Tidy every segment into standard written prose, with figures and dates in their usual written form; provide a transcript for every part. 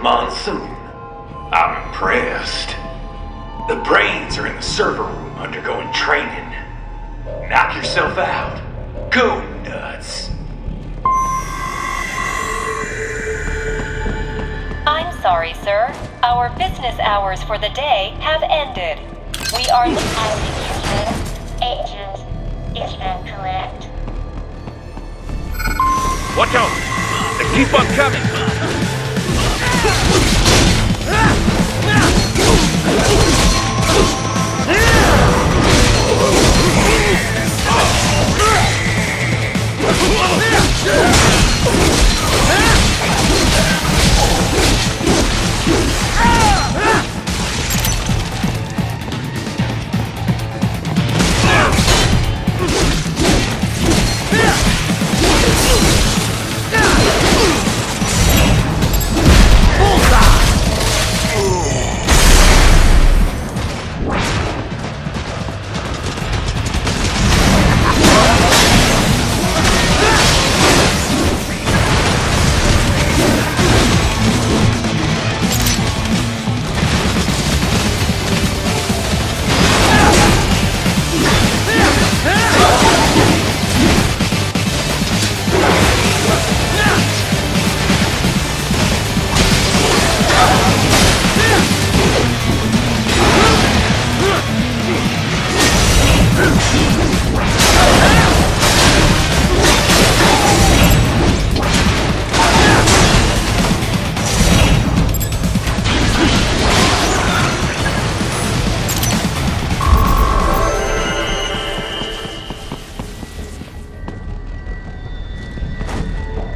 Monsoon. I'm impressed. The brains are in the server room undergoing training. Knock yourself out. Go nuts. I'm sorry, sir. Our business hours for the day have ended. We are the agent. Is that correct? Watch out! They keep on coming!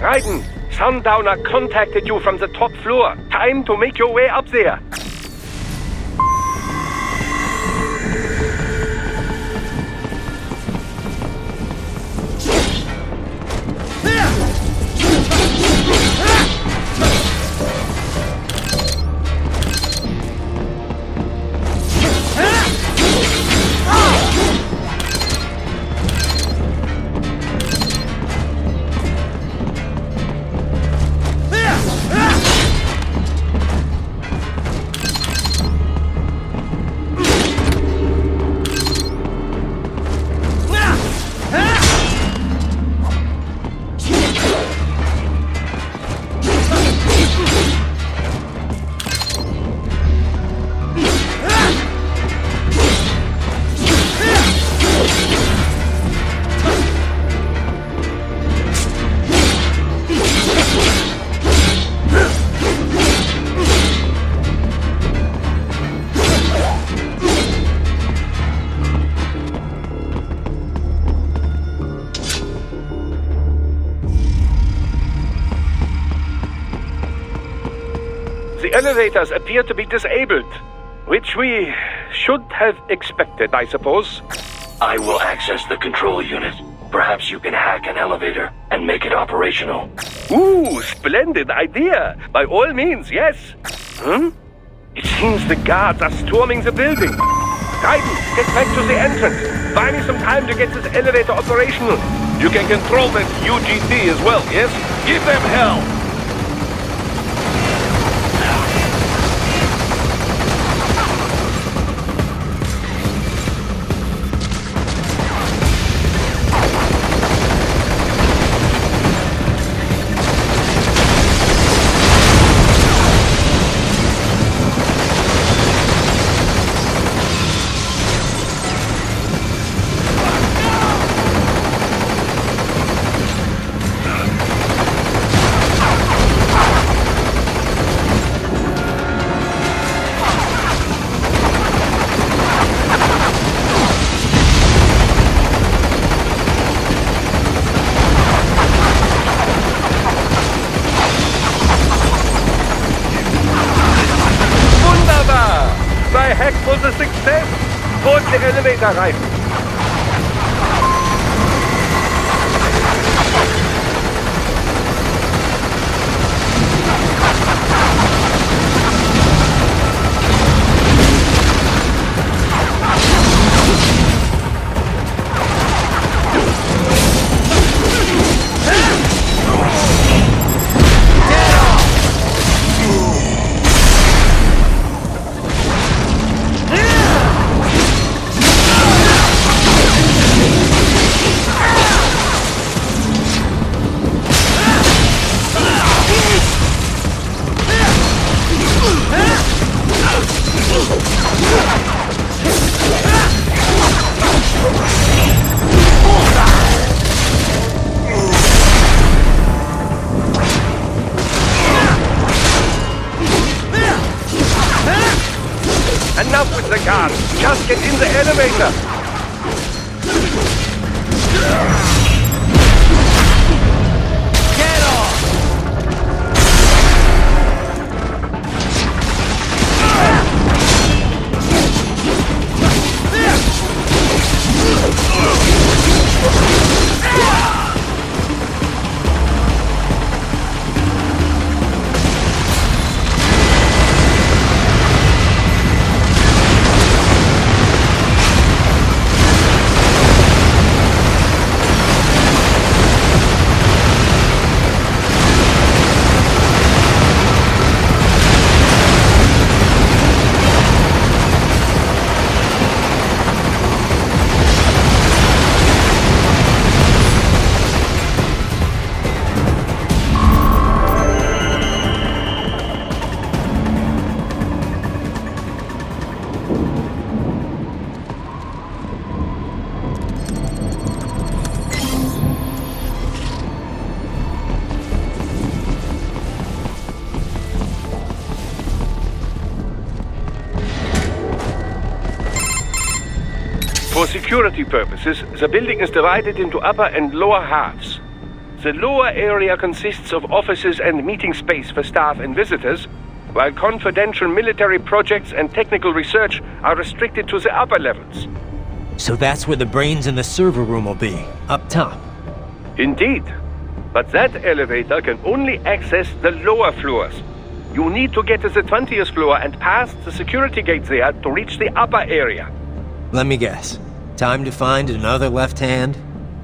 Raiden, Sundowner contacted you from the top floor. Time to make your way up there. The elevators appear to be disabled, which we should have expected, I suppose. I will access the control unit. Perhaps you can hack an elevator and make it operational. Ooh, splendid idea. By all means, yes. It seems the guards are storming the building. Raiden, get back to the entrance. Buy me some time to get this elevator operational. You can control that UGT as well, yes? Give them hell! My hack was a success! Board the elevator rein! security purposes, the building is divided into upper and lower halves. The lower area consists of offices and meeting space for staff and visitors, while confidential military projects and technical research are restricted to the upper levels. So that's where the brains in the server room will be, up top. Indeed. But that elevator can only access the lower floors. You need to get to the 20th floor and pass the security gate there to reach the upper area. Let me guess. Time to find another left hand?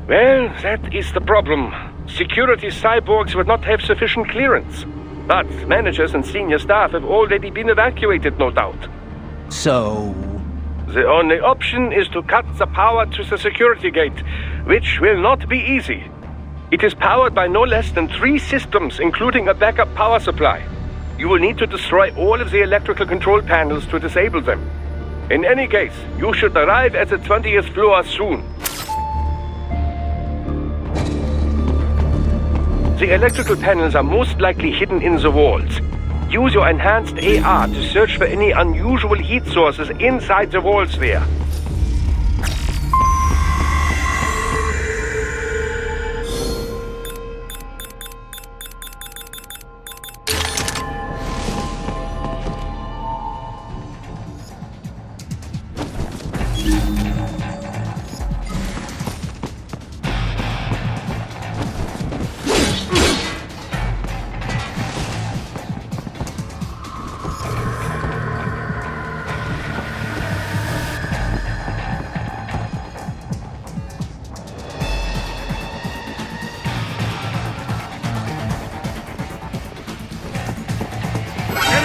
Well, that is the problem. Security cyborgs would not have sufficient clearance. But managers and senior staff have already been evacuated, no doubt. So... The only option is to cut the power to the security gate, which will not be easy. It is powered by no less than 3 systems, including a backup power supply. You will need to destroy all of the electrical control panels to disable them. In any case, you should arrive at the 20th floor soon. The electrical panels are most likely hidden in the walls. Use your enhanced AR to search for any unusual heat sources inside the walls there.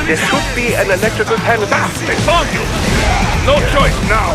There should be an electrical panel. They found you! No choice now!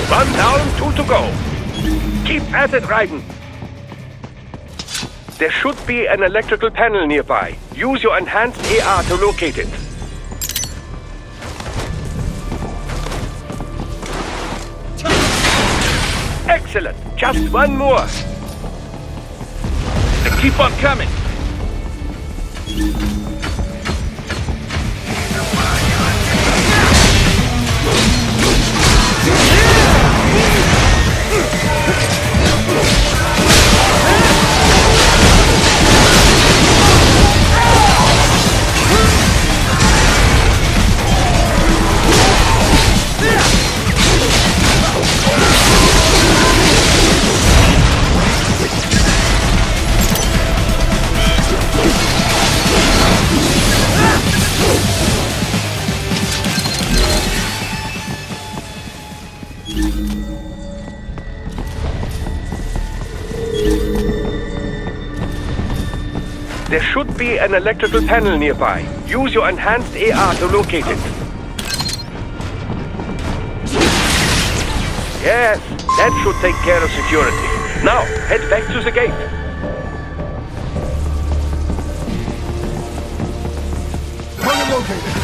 One down, 2 to go. Keep at it, Raiden. There should be an electrical panel nearby. Use your enhanced AR to locate it. Excellent. Just one more. Keep on coming! There should be an electrical panel nearby. Use your enhanced AR to locate it. Yes, that should take care of security. Now, head back to the gate. Target located.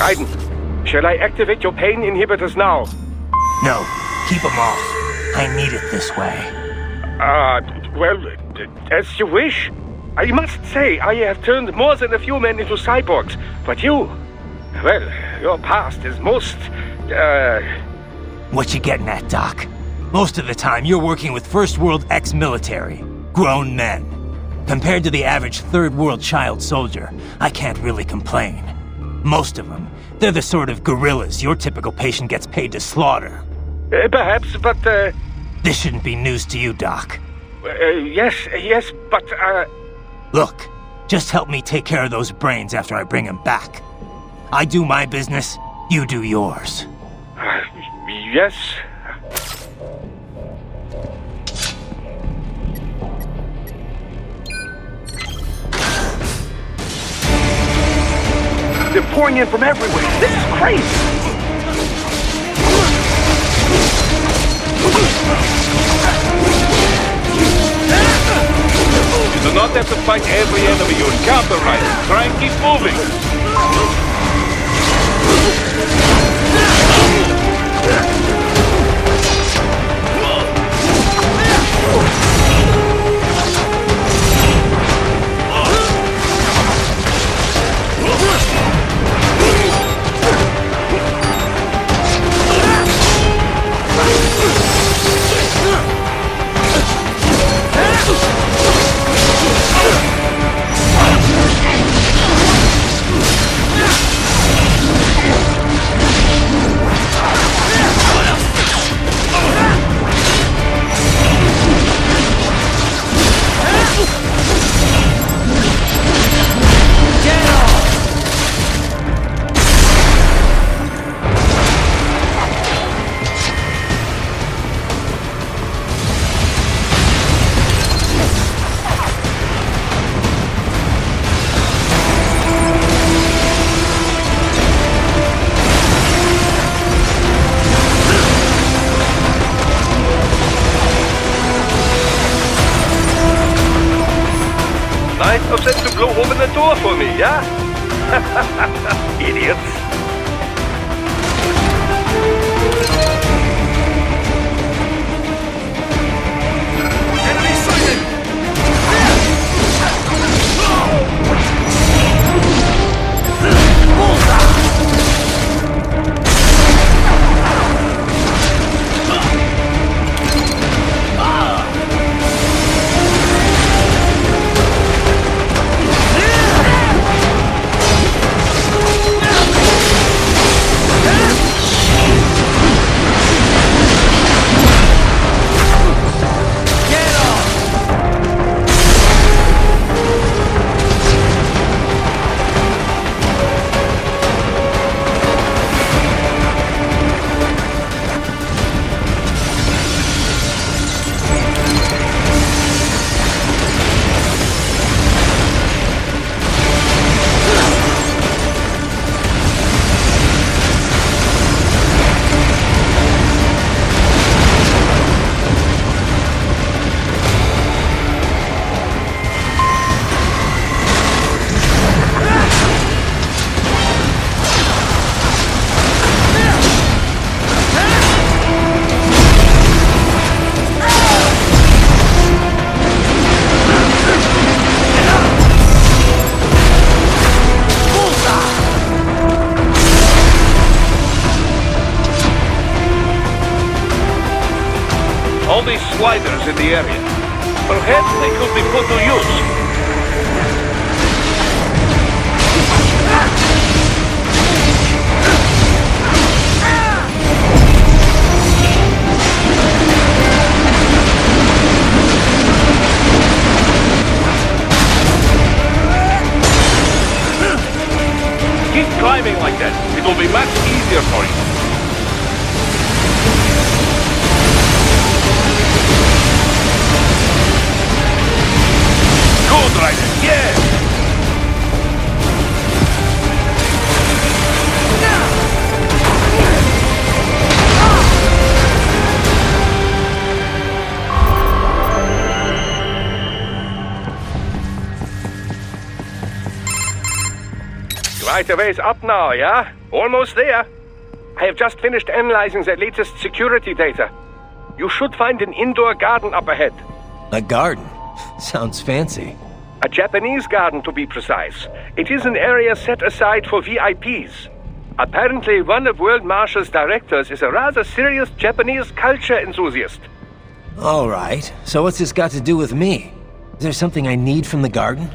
Raiden, shall I activate your pain inhibitors now? No, keep them off. I need it this way. Well, as you wish. I must say, I have turned more than a few men into cyborgs, but you... Well, your past is most, What you getting at, Doc? Most of the time, you're working with First World ex-military. Grown men. Compared to the average Third World child soldier, I can't really complain. Most of them, they're the sort of gorillas your typical patient gets paid to slaughter. Perhaps, but, This shouldn't be news to you, Doc. yes, but, Look, just help me take care of those brains after I bring them back. I do my business, you do yours. Yes. They're pouring in from everywhere. This is crazy. You do not have to fight every enemy you encounter, right? Try and keep moving. Nice of them to blow open the door for me, yeah? Idiots. Enemy sighted! gliders in the area. Perhaps they could be put to use. Keep climbing like that. It will be much easier for you. Good, Ryder. Yes! Right a ways up now, yeah? Almost there. I have just finished analyzing the latest security data. You should find an indoor garden up ahead. A garden? Sounds fancy. A Japanese garden, to be precise. It is an area set aside for VIPs. Apparently, one of World Marshall's directors is a rather serious Japanese culture enthusiast. All right. So what's this got to do with me? Is there something I need from the garden?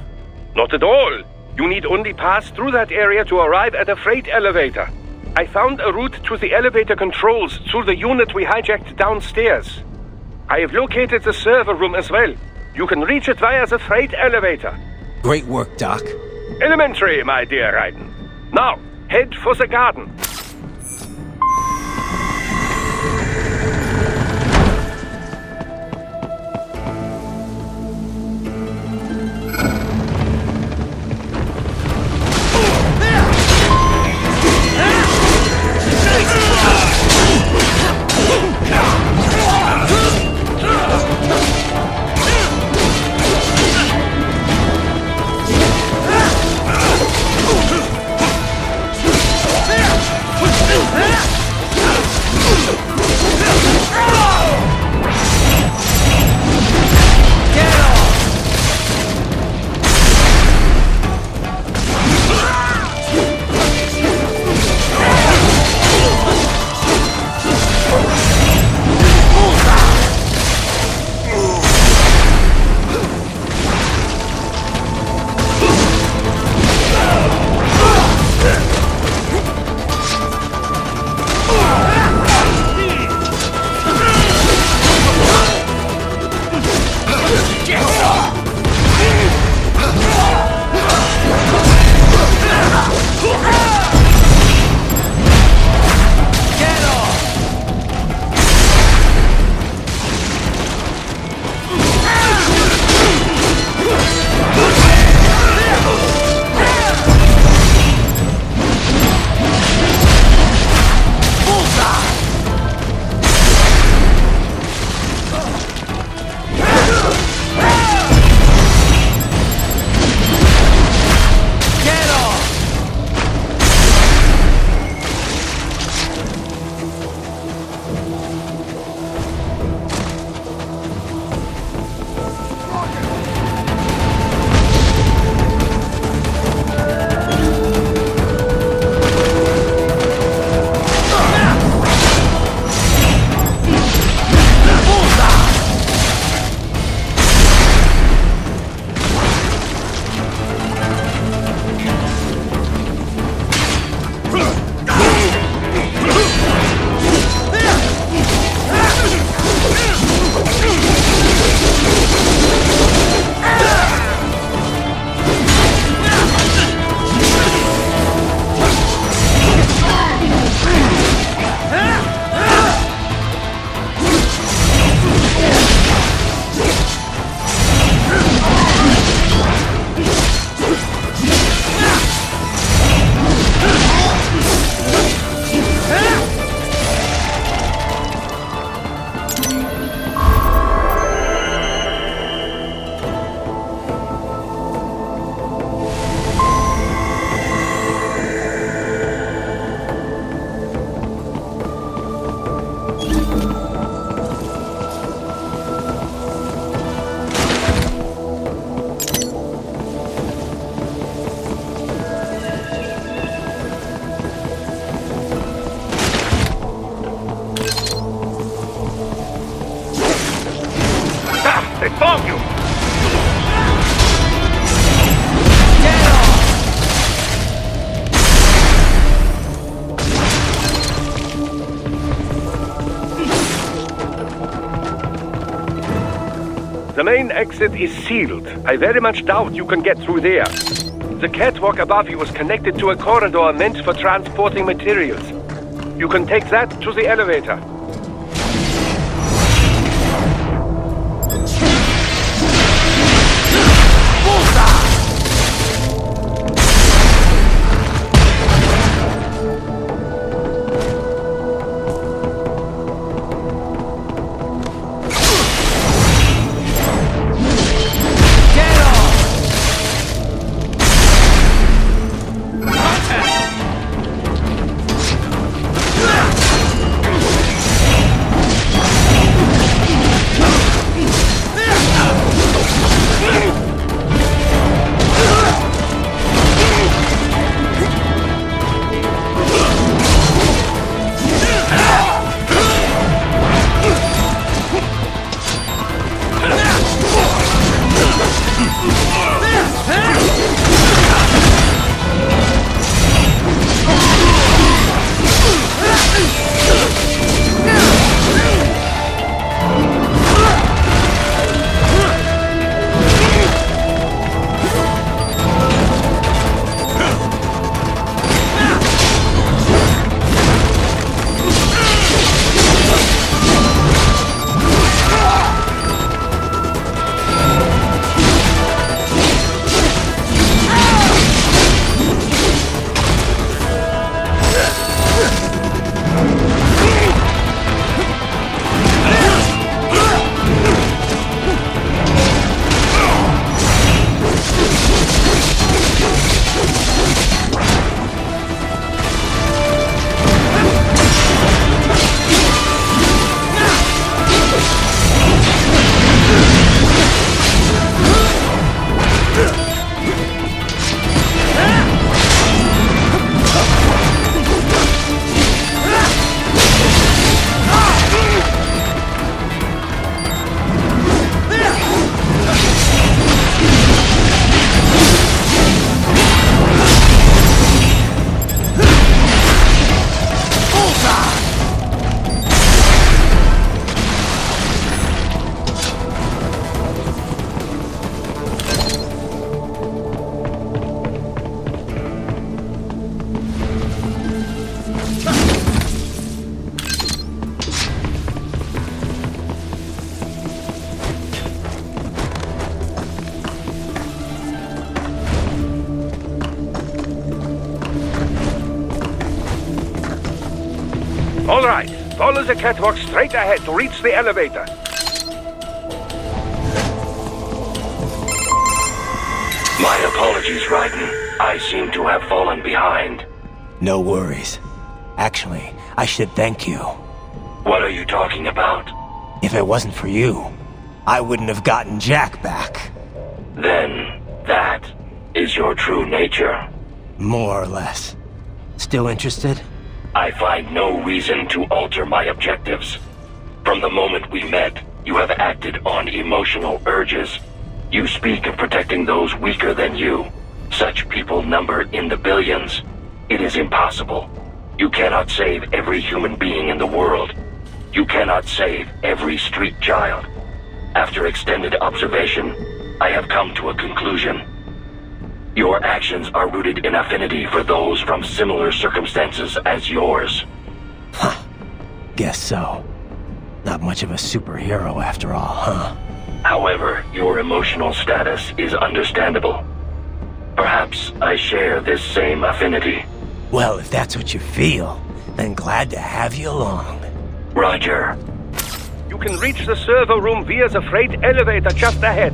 Not at all. You need only pass through that area to arrive at a freight elevator. I found a route to the elevator controls through the unit we hijacked downstairs. I have located the server room as well. You can reach it via the freight elevator. Great work, Doc. Elementary, my dear Raiden. Now, head for the garden. The main exit is sealed. I very much doubt you can get through there. The catwalk above you is connected to a corridor meant for transporting materials. You can take that to the elevator. All right, follow the catwalk straight ahead to reach the elevator. My apologies, Raiden. I seem to have fallen behind. No worries. Actually, I should thank you. What are you talking about? If it wasn't for you, I wouldn't have gotten Jack back. Then, that is your true nature. More or less. Still interested? I find no reason to alter my objectives. From the moment we met, you have acted on emotional urges. You speak of protecting those weaker than you. Such people number in the billions. It is impossible. You cannot save every human being in the world. You cannot save every street child. After extended observation, I have come to a conclusion. Your actions are rooted in affinity for those from similar circumstances as yours. Huh. Guess so. Not much of a superhero after all, huh? However, your emotional status is understandable. Perhaps I share this same affinity. Well, if that's what you feel, then glad to have you along. Roger. You can reach the server room via the freight elevator just ahead.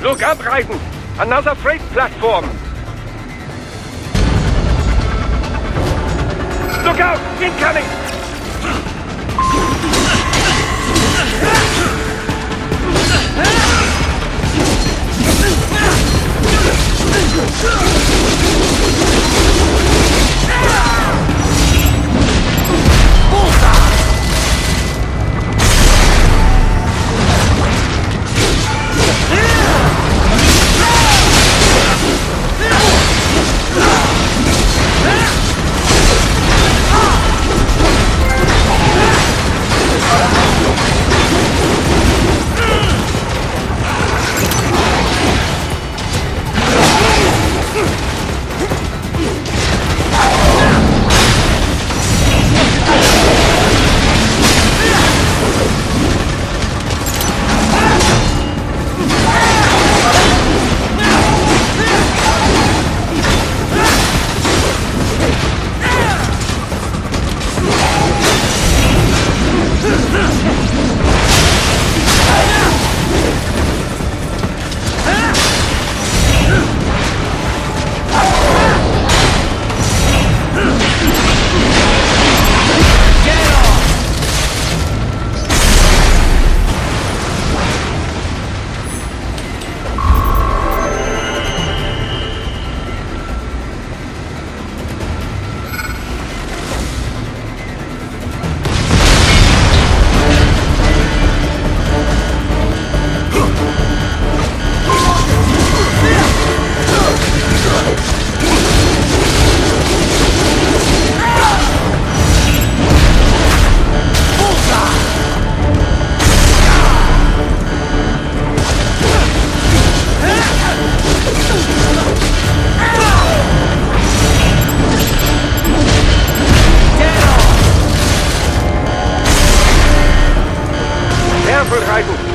Look up, Raiden! Another freight platform! Look out! Incoming!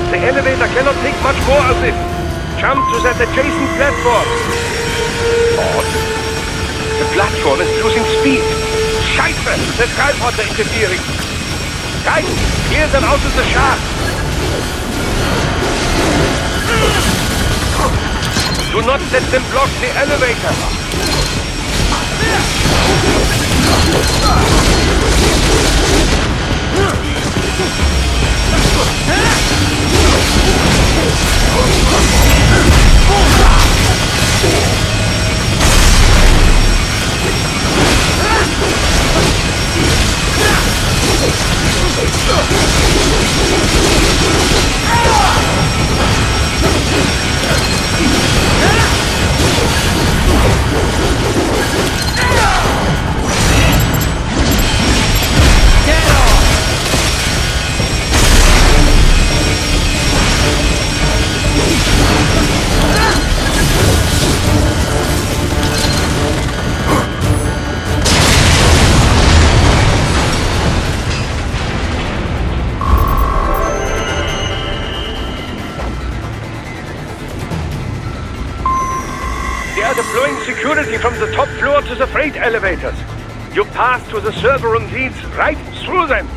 The elevator cannot take much more of this. Jump to that adjacent platform. Odd. The platform is losing speed. Scheiße! The tripods are interfering. Guys, clear them out of the shaft. Do not let them block the elevator. They are deploying security from the top floor to the freight elevators. Your path to the server room leads right through them.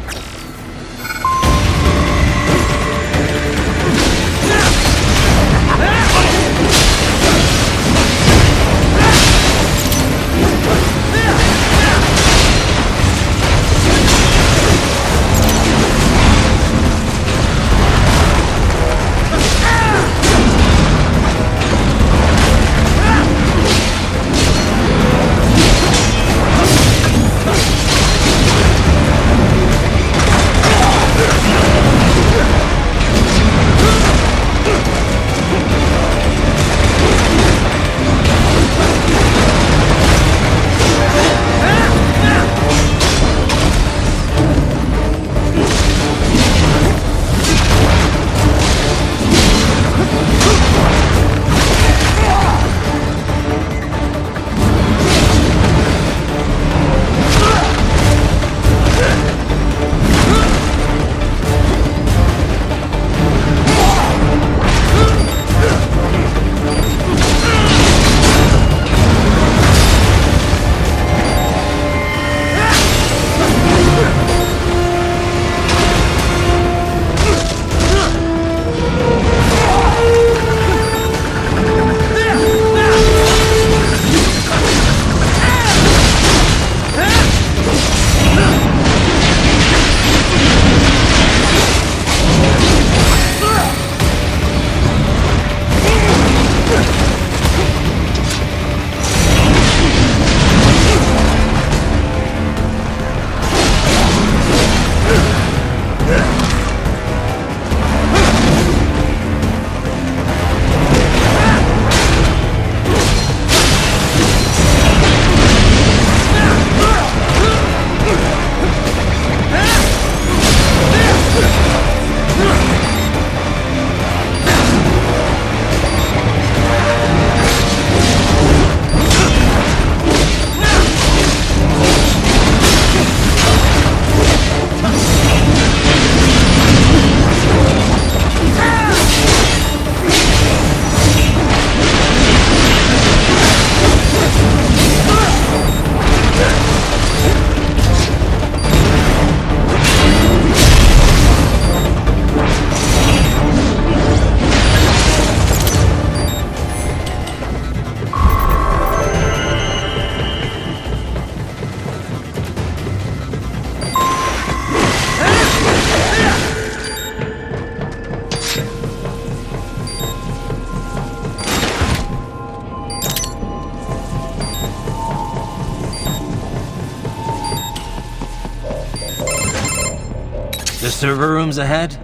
server rooms ahead?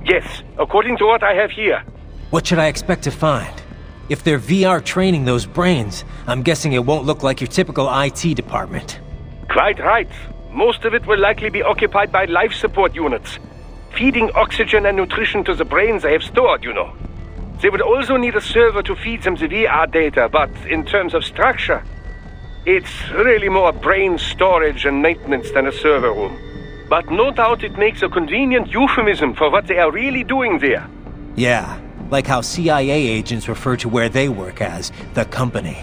Yes, according to what I have here. What should I expect to find? If they're VR training those brains, I'm guessing it won't look like your typical IT department. Quite right. Most of it will likely be occupied by life support units, feeding oxygen and nutrition to the brains they have stored, you know. They would also need a server to feed them the VR data, but in terms of structure, it's really more brain storage and maintenance than a server room. But no doubt it makes a convenient euphemism for what they are really doing there. Yeah, like how CIA agents refer to where they work as the company.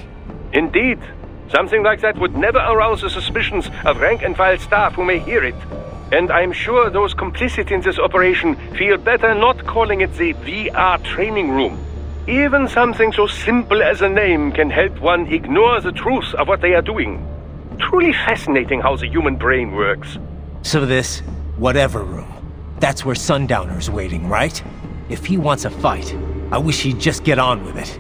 Indeed. Something like that would never arouse the suspicions of rank-and-file staff who may hear it. And I'm sure those complicit in this operation feel better not calling it the VR training room. Even something so simple as a name can help one ignore the truth of what they are doing. Truly fascinating how the human brain works. So this, whatever room, that's where Sundowner's waiting, right? If he wants a fight, I wish he'd just get on with it.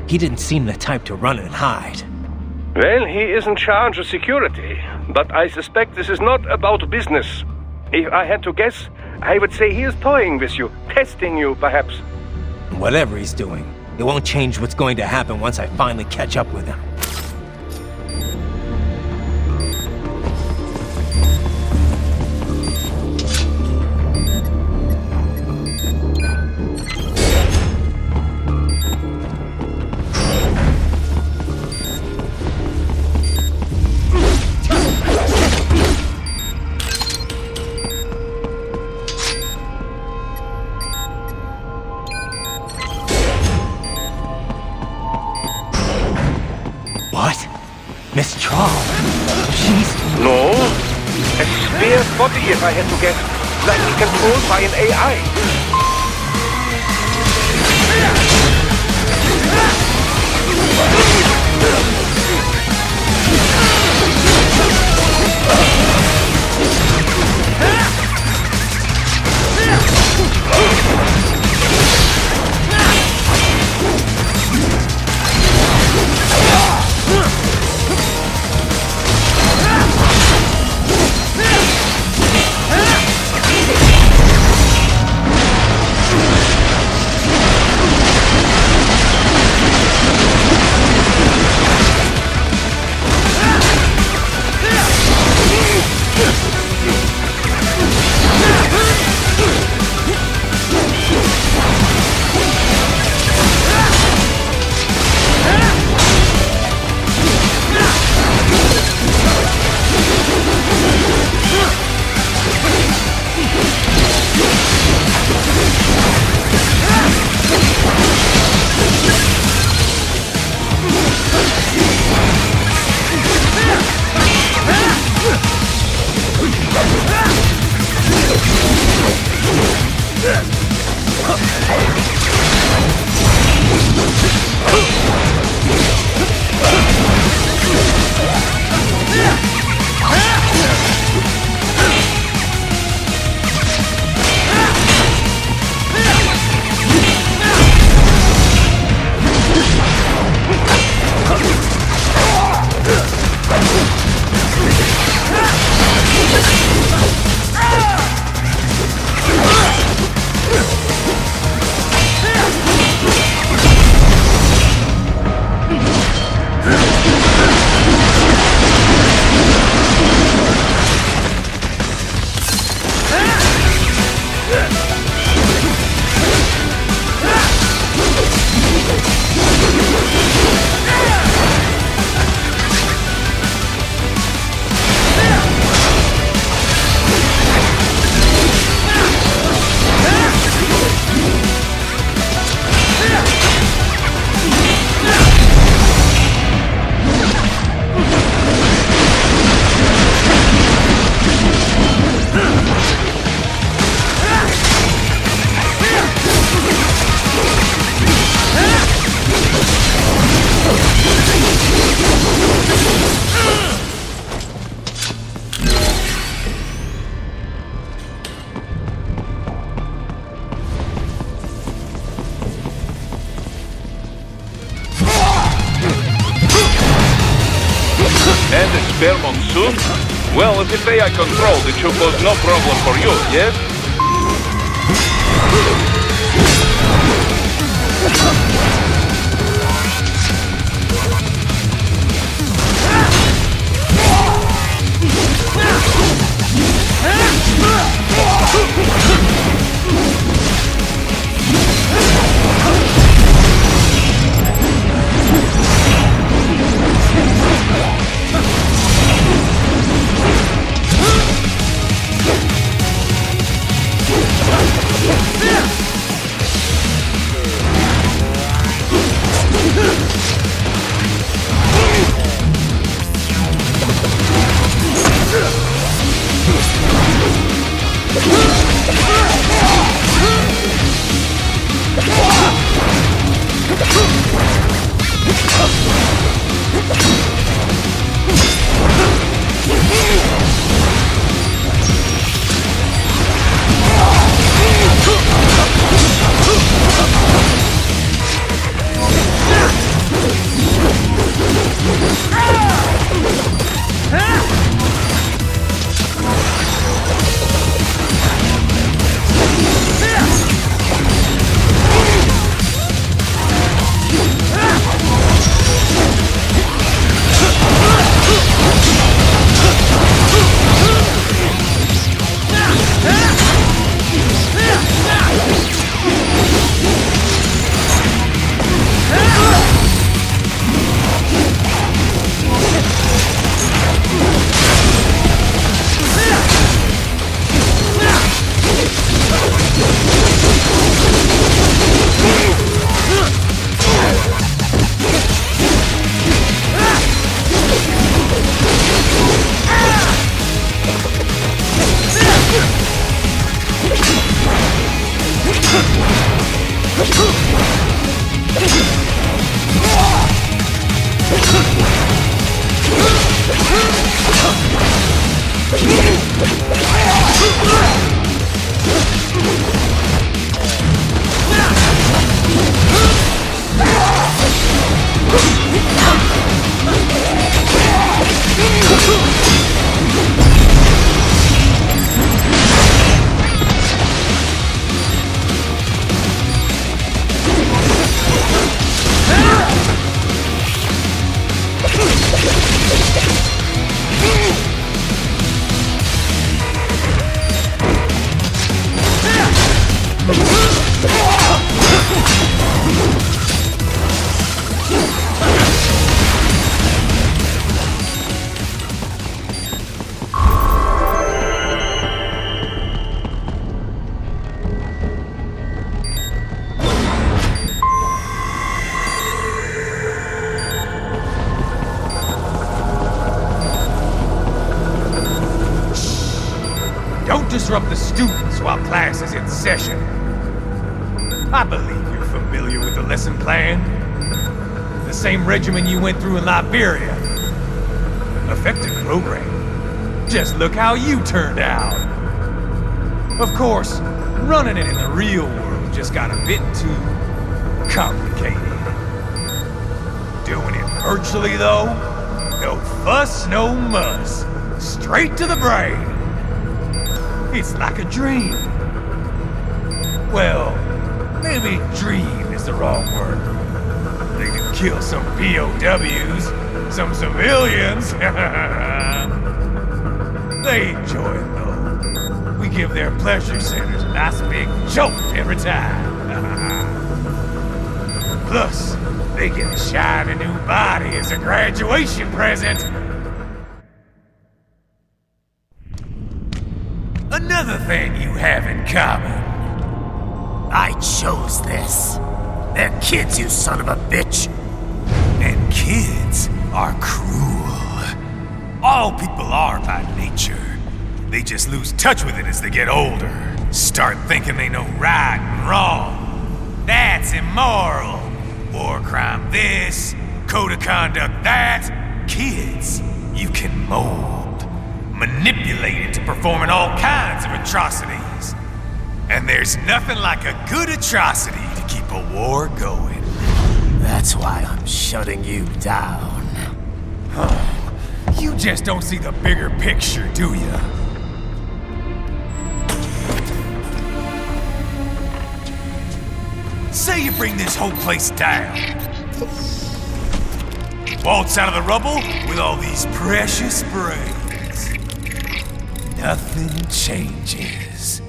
He didn't seem the type to run and hide. Well, he is in charge of security, but I suspect this is not about business. If I had to guess, I would say he is toying with you, testing you, perhaps. Whatever he's doing, it won't change what's going to happen once I finally catch up with him. Miss Trawl. She's... No. A spare body, if I had to guess. Likely controlled by an AI. And a spare monsoon? Well, if it's AI controlled, it should pose no problem for you, yes? Disrupt the students while class is in session. I believe you're familiar with the lesson plan. The same regimen you went through in Liberia. Effective program. Just look how you turned out. Of course, running it in the real world just got a bit too complicated. Doing it virtually though, no fuss, no muss. Straight to the brain. It's like a dream. Well, maybe dream is the wrong word. They can kill some POWs, some civilians. They enjoy it though. We give their pleasure centers a nice big jolt every time. Plus, they get a shiny new body as a graduation present. Another thing you have in common. I chose this. They're kids, you son of a bitch. And kids are cruel. All people are by nature. They just lose touch with it as they get older. Start thinking they know right and wrong. That's immoral. War crime this, code of conduct that. Kids, you can mold, manipulate into performing all kinds of atrocities. And there's nothing like a good atrocity to keep a war going. That's why I'm shutting you down. You just don't see the bigger picture, do you? Say you bring this whole place down. Waltz out of the rubble with all these precious brains. Nothing changes.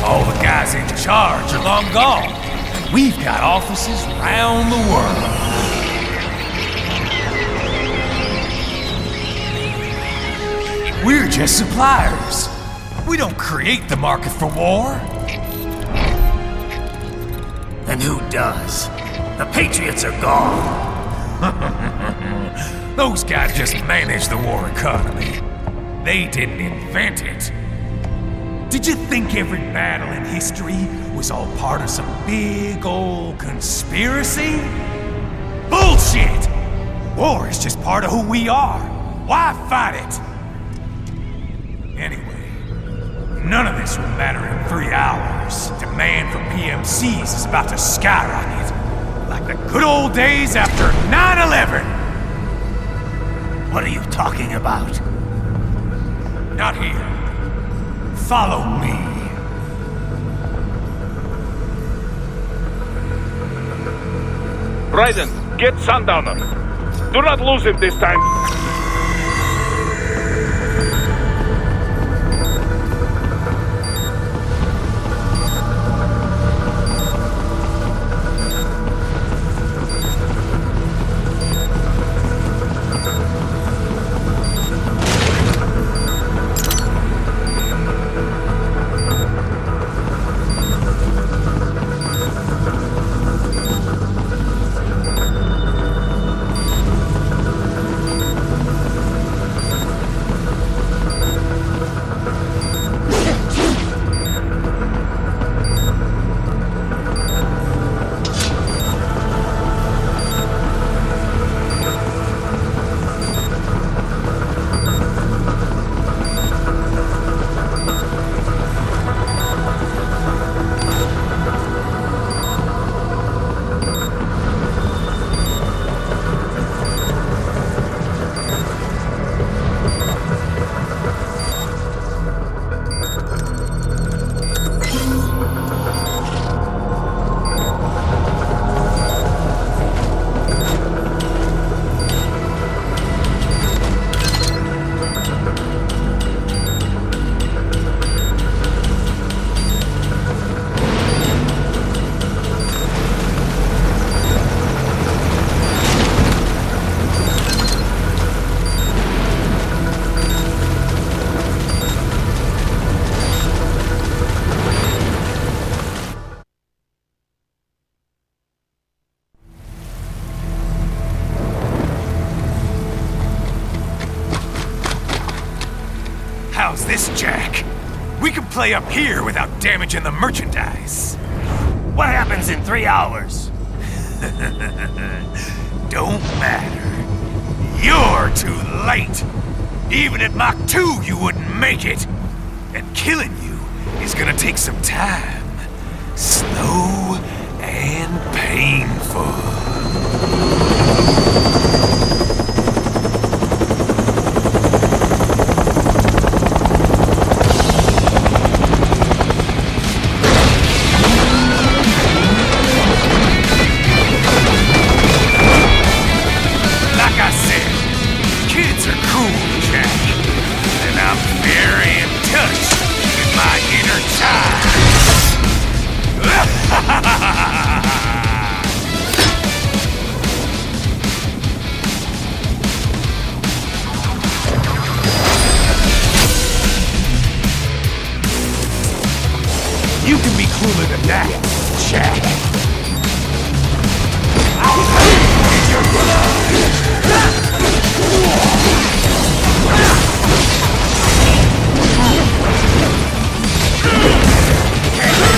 All the guys in charge are long gone, and we've got offices round the world. We're just suppliers. We don't create the market for war. And who does? The Patriots are gone. Those guys just manage the war economy. They didn't invent it. Did you think every battle in history was all part of some big old conspiracy? Bullshit! War is just part of who we are. Why fight it? Anyway, none of this will matter in 3 hours. Demand for PMCs is about to skyrocket. Like the good old days after 9/11. What are you talking about? Not here. Follow me. Raiden, get Sundowner. Do not lose him this time. How's this, Jack? We can play up here without damaging the merchandise. What happens in 3 hours? Don't matter. You're too late. Even at Mach 2, you wouldn't make it. And killing you is gonna take some time. Slow and painful. You can be cooler than that, Jack. I'll bleed in your blood.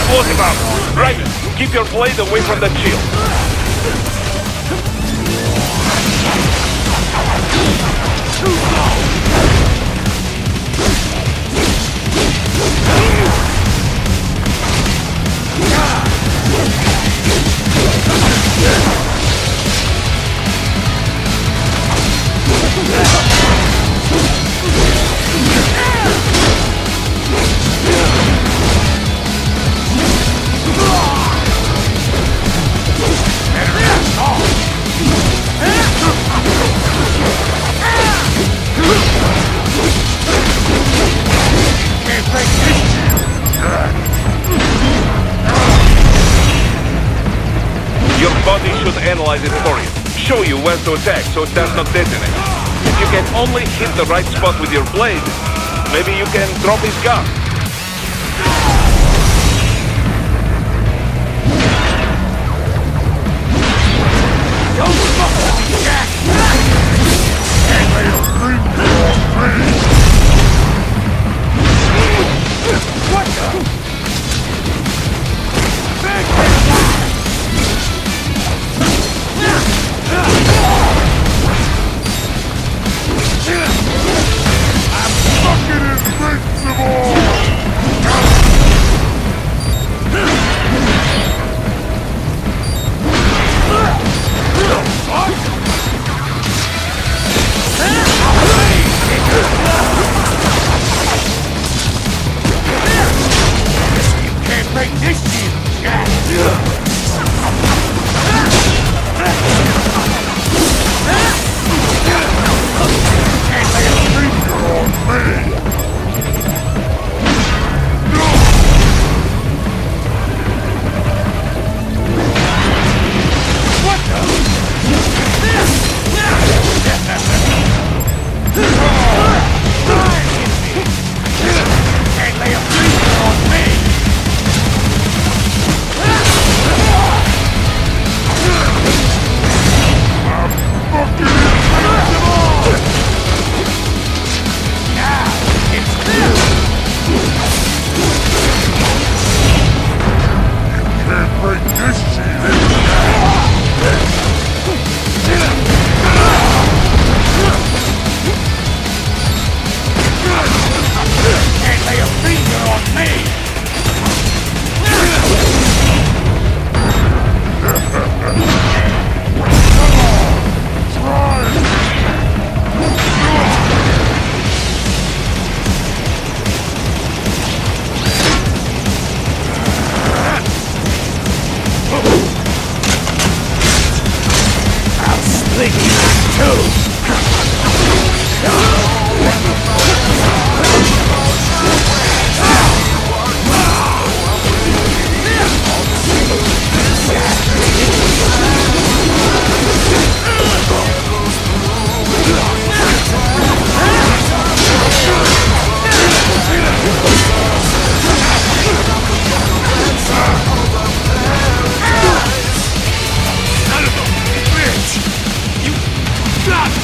Close him out. Raiden, keep your blade away from the shield. just analyze it for you. Show you where to attack so it does not detonate. If you can only hit the right spot with your blade, maybe you can drop his gun. Don't fuck with me, Jack! Can't lay a finger on me! What the? Big I'm fucking invincible! Break this shield, Jack! Can't lay a finger on me! What the? Can't lay a finger on me! Stop!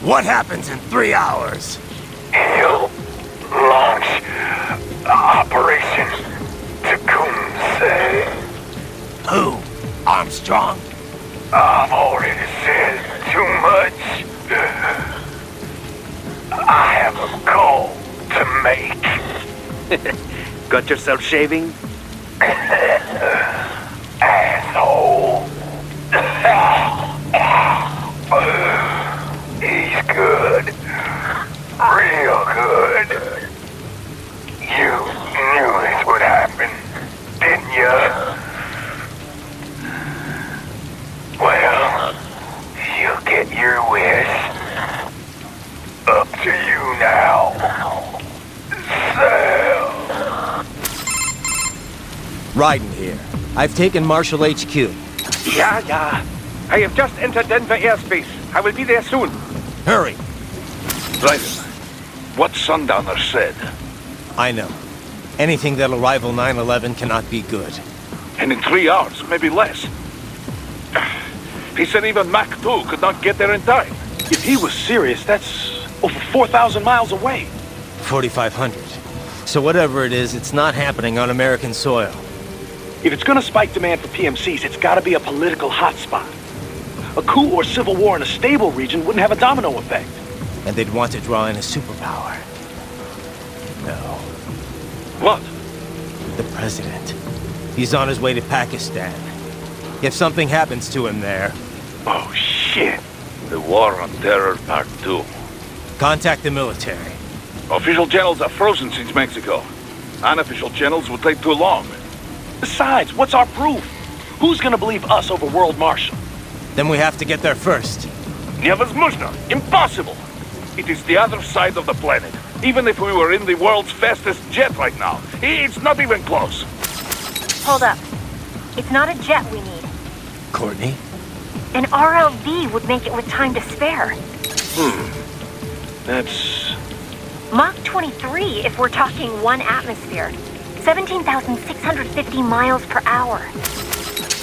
What happens in 3 hours? He'll launch Operation Tecumseh. Who? Armstrong? I've already said too much. I have a call to make. Got yourself shaving? Asshole. He's good. Real good. You knew this would happen, didn't you? Well, you'll get your wish. Up to you now. Sam. Raiden here. I've taken Marshall HQ. Yeah. I have just entered Denver airspace. I will be there soon. Hurry. Raiden, what Sundowner said. I know. Anything that'll rival 9/11 cannot be good. And in 3 hours, maybe less. He said even Mach 2 could not get there in time. If he was serious, that's over 4,000 miles away. 4,500. So whatever it is, it's not happening on American soil. If it's gonna spike demand for PMCs, it's gotta be a political hotspot. A coup or civil war in a stable region wouldn't have a domino effect. And they'd want to draw in a superpower. No. What? The president. He's on his way to Pakistan. If something happens to him there, Oh, shit. The War on Terror Part 2. contact the military. Official channels are frozen since Mexico. Unofficial channels would take too long. Besides, what's our proof? Who's gonna believe us over World Marshal? Then we have to get there first. Невозможно. Impossible. It is the other side of the planet. Even if we were in the world's fastest jet right now, it's not even close. Hold up. It's not a jet we need. Courtney? An RLV would make it with time to spare. That's... Mach 23 if we're talking 1 atmosphere. 17,650 miles per hour.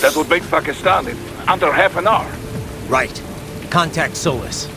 That would make Pakistan in under half an hour. Right. Contact Solus.